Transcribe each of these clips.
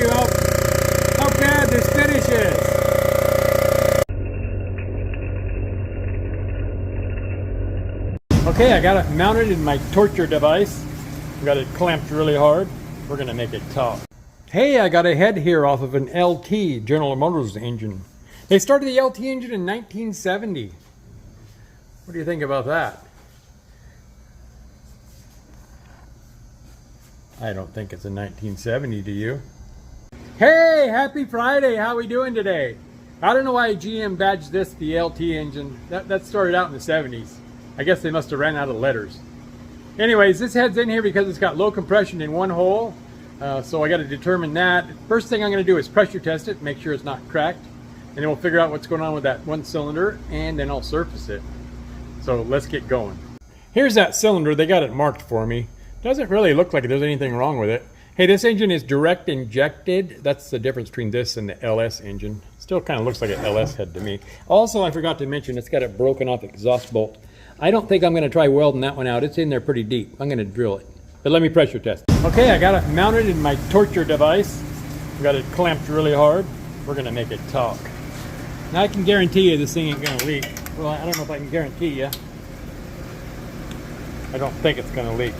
you how bad this finish is. Okay, I got it mounted in my torture device. Got it clamped really hard. We're gonna make it tough. Hey, I got a head here off of an LT, General Motors engine. They started the LT engine in 1970. What do you think about that? I don't think it's a 1970, do you? Hey, happy Friday. How we doing today? I don't know why GM badged this the LT engine. That started out in the 70s. I guess they must have ran out of letters. Anyways, this head's in here because it's got low compression in one hole. So I got to determine that. First thing I'm going to do is pressure test it, make sure it's not cracked. And then we'll figure out what's going on with that one cylinder, and then I'll surface it. So let's get going. Here's that cylinder. They got it marked for me. Doesn't really look like there's anything wrong with it. Hey, this engine is direct injected. That's the difference between this and the LS engine. Still kind of looks like an LS head to me. Also, I forgot to mention, it's got a broken off exhaust bolt. I don't think I'm going to try welding that one out. It's in there pretty deep. I'm going to drill it. But let me pressure test. Okay, I got it mounted in my torture device. Got it clamped really hard. We're going to make it talk. Now I can guarantee you this thing ain't going to leak. Well, I don't know if I can guarantee you. I don't think it's going to leak.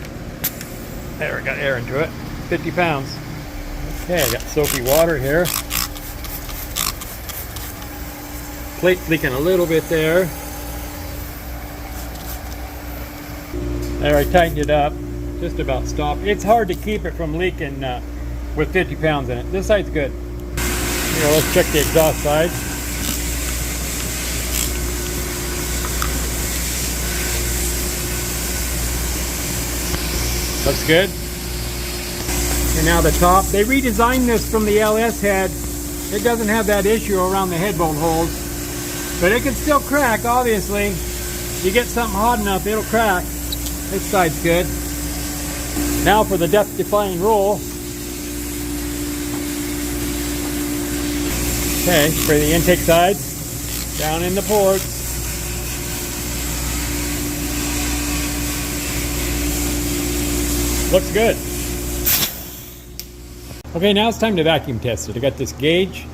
There, we got air into it. 50 pounds. Okay, I got soapy water here. Plate leaking a little bit there. There, I tightened it up. Just about stopped. It's hard to keep it from leaking with 50 pounds in it. This side's good. Here, let's check the exhaust side. Looks good. And now the top. They redesigned this from the LS head. It doesn't have that issue around the head bolt holes. But it can still crack, obviously. You get something hot enough, it'll crack. This side's good. Now for the death-defying roll. Okay, spray the intake side down in the ports. Looks good. Okay, now it's time to vacuum test it. I got this gauge.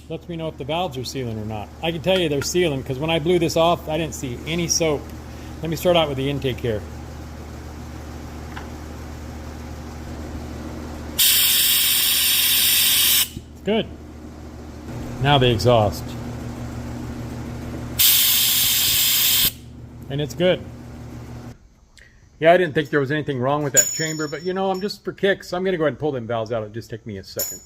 Lets me know if the valves are sealing or not. I can tell you they're sealing because when I blew this off, I didn't see any soap. Let me start out with the intake here. Good. Now the exhaust. And it's good. Yeah, I didn't think there was anything wrong with that chamber, but you know, I'm just for kicks. I'm going to go ahead and pull them valves out. It'll just take me a second.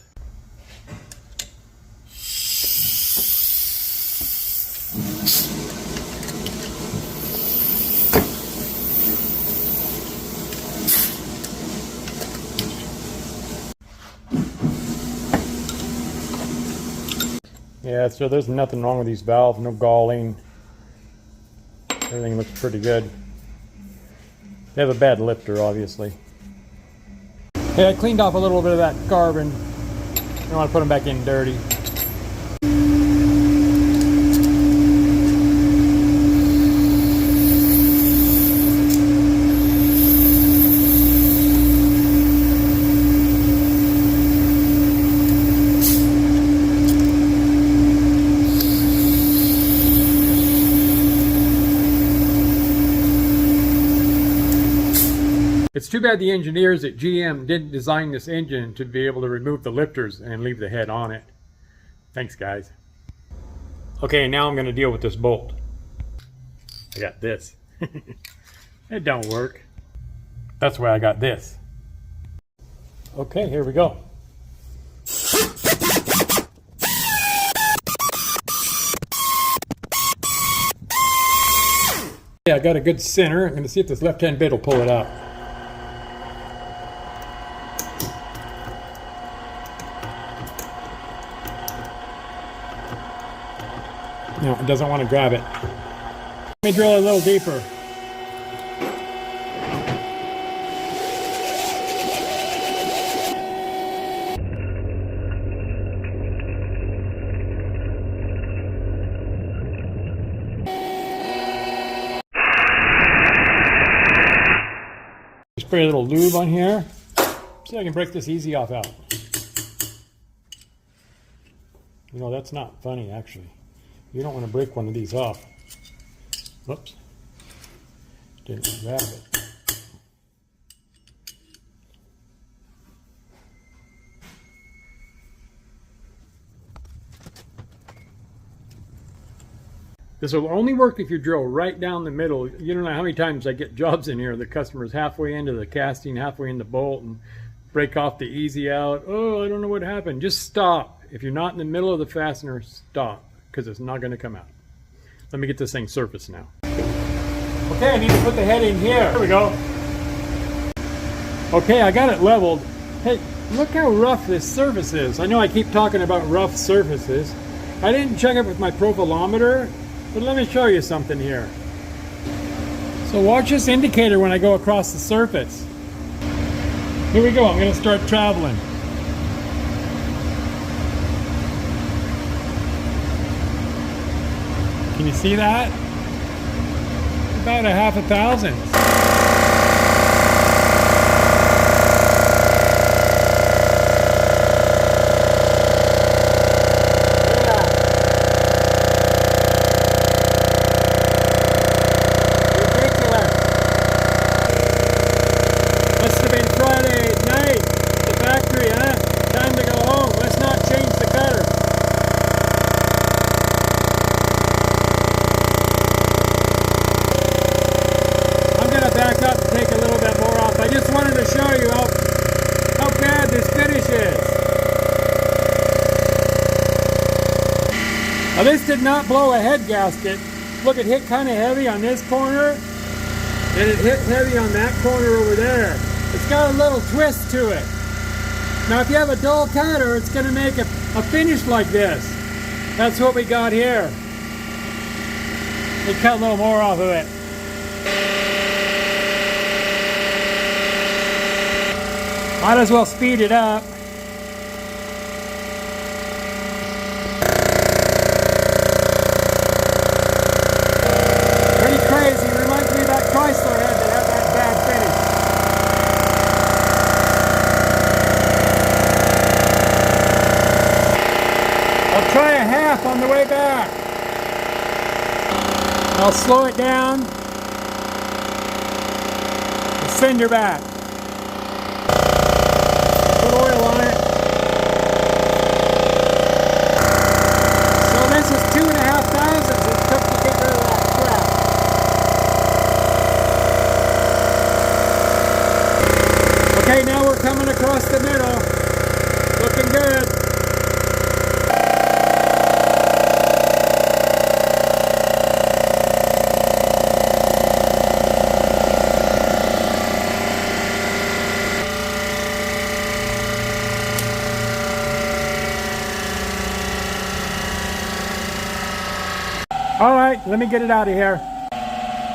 Yeah, so there's nothing wrong with these valves, no galling. Everything looks pretty good. They have a bad lifter, obviously. Hey, I cleaned off a little bit of that carbon. I don't want to put them back in dirty. It's too bad the engineers at GM didn't design this engine to be able to remove the lifters and leave the head on it. Thanks, guys. Okay, now I'm going to deal with this bolt. I got this. It don't work. That's why I got this. Okay, here we go. Yeah, I got a good center. I'm going to see if this left-hand bit will pull it out. No, it doesn't want to grab it. Let me drill a little deeper. Spray a little lube on here. See if I can break this easy off out. You know, that's not funny, actually. You don't want to break one of these off. Whoops. Didn't grab it. This will only work if you drill right down the middle. You don't know how many times I get jobs in here. The customer's halfway into the casting, halfway in the bolt, and break off the easy out. Oh, I don't know what happened. Just stop. If you're not in the middle of the fastener, stop, because it's not going to come out. Let me get this thing surfaced now. Okay, I need to put the head in here. There we go. Okay, I got it leveled. Hey, look how rough this surface is. I know I keep talking about rough surfaces. I didn't check it with my profilometer, but let me show you something here. So watch this indicator when I go across the surface. Here we go, I'm going to start traveling. Can you see that? About a half a thousandth. I just wanted to show you how bad this finish is. Now this did not blow a head gasket. Look, it hit kind of heavy on this corner, and it hit heavy on that corner over there. It's got a little twist to it. Now if you have a dull cutter, it's going to make a finish like this. That's what we got here. We cut a little more off of it. Might as well speed it up. Pretty crazy. Reminds me of that Chrysler head that had that bad finish. I'll try a half on the way back. I'll slow it down and send her back. Put oil on it. So this is 2,500 it took to get rid of that crap. Okay, now we're coming across the middle. Looking good. All right, let me get it out of here.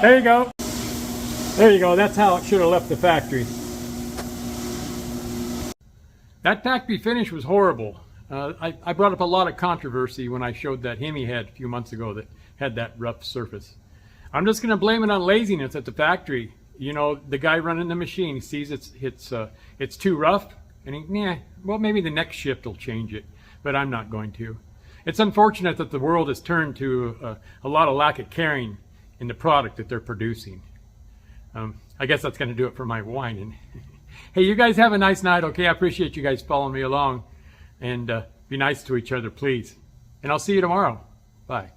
There you go. There you go. That's how it should have left the factory. That factory finish was horrible. I brought up a lot of controversy when I showed that Hemi head a few months ago that had that rough surface. I'm just going to blame it on laziness at the factory. You know, the guy running the machine, he sees it's too rough, and well, maybe the next shift will change it, but I'm not going to. It's unfortunate that the world has turned to a lot of lack of caring in the product that they're producing. I guess that's going to do it for my whining. Hey, you guys have a nice night, okay? I appreciate you guys following me along. And be nice to each other, please. And I'll see you tomorrow. Bye.